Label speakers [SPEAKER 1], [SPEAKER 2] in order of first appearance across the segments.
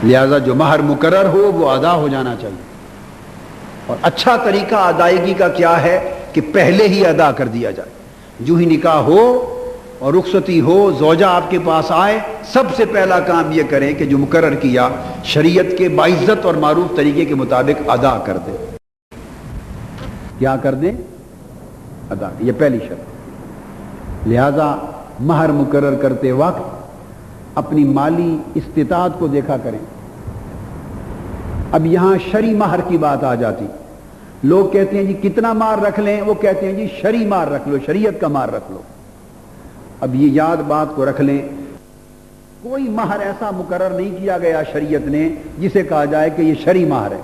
[SPEAKER 1] لہذا جو مہر مقرر ہو وہ ادا ہو جانا چاہیے. اور اچھا طریقہ ادائیگی کا کیا ہے کہ پہلے ہی ادا کر دیا جائے. جو ہی نکاح ہو اور رخصتی ہو، زوجہ آپ کے پاس آئے، سب سے پہلا کام یہ کریں کہ جو مقرر کیا شریعت کے باعزت اور معروف طریقے کے مطابق ادا کر دیں. کیا کر دیں؟ ادا. یہ پہلی شرط. لہذا مہر مقرر کرتے وقت اپنی مالی استطاعت کو دیکھا کریں. اب یہاں شرعی مہر کی بات آ جاتی. لوگ کہتے ہیں جی کتنا مہر رکھ لیں، وہ کہتے ہیں جی شرعی مہر رکھ لو، شریعت کا مہر رکھ لو. اب یہ یاد بات کو رکھ لیں، کوئی مہر ایسا مقرر نہیں کیا گیا شریعت نے جسے کہا جائے کہ یہ شرعی مہر ہے.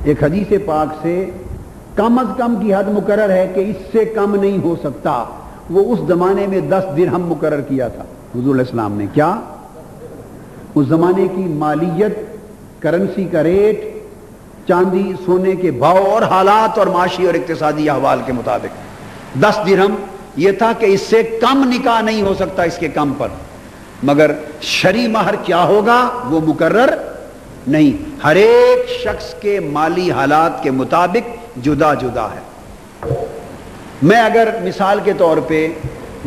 [SPEAKER 1] ایک حدیث پاک سے کم از کم کی حد مقرر ہے کہ اس سے کم نہیں ہو سکتا. وہ اس زمانے میں 10 درہم مقرر کیا تھا حضور علیہ السلام نے. کیا؟ اس زمانے کی مالیت، کرنسی کا ریٹ، چاندی سونے کے بھاؤ اور حالات اور معاشی اور اقتصادی احوال کے مطابق 10 درہم یہ تھا کہ اس سے کم نکاح نہیں ہو سکتا اس کے کم پر. مگر شرعی مہر کیا ہوگا وہ مقرر نہیں. ہر ایک شخص کے مالی حالات کے مطابق جدا جدا ہے. میں اگر مثال کے طور پہ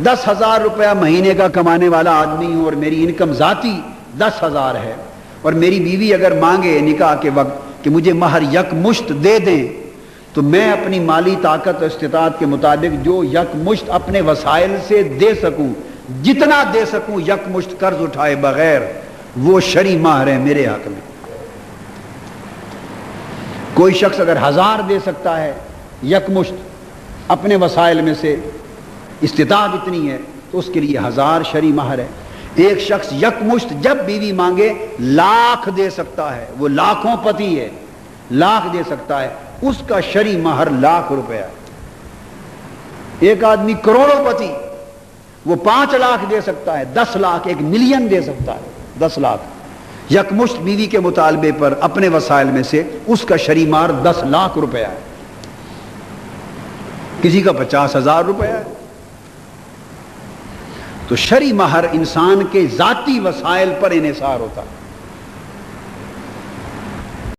[SPEAKER 1] 10,000 روپیہ مہینے کا کمانے والا آدمی ہوں اور میری انکم ذاتی 10,000 ہے، اور میری بیوی اگر مانگے نکاح کے وقت کہ مجھے مہر یک مشت دے دیں، تو میں اپنی مالی طاقت و استطاعت کے مطابق جو یک مشت اپنے وسائل سے دے سکوں، جتنا دے سکوں یک مشت قرض اٹھائے بغیر، وہ شرعی مہر ہے میرے حق میں. کوئی شخص اگر 1000 دے سکتا ہے یک مشت اپنے وسائل میں سے، استطاعت اتنی ہے، تو اس کے لیے 1000 شرعی مہر ہے. ایک شخص یک مشت جب بیوی مانگے 1,00,000 دے سکتا ہے، وہ لاکھوں پتی ہے، 1,00,000 دے سکتا ہے، اس کا شرعی مہر 1,00,000 روپے ہے. ایک آدمی کروڑوں پتی، وہ 5,00,000 دے سکتا ہے، 10,00,000، 1,000,000 دے سکتا ہے، 10,00,000 یک مشت بیوی کے مطالبے پر اپنے وسائل میں سے، اس کا شرعی مہر 10,00,000 روپے ہے. کسی کا 50,000 روپے ہے. تو شرعی مہر انسان کے ذاتی وسائل پر انحصار ہوتا ہے.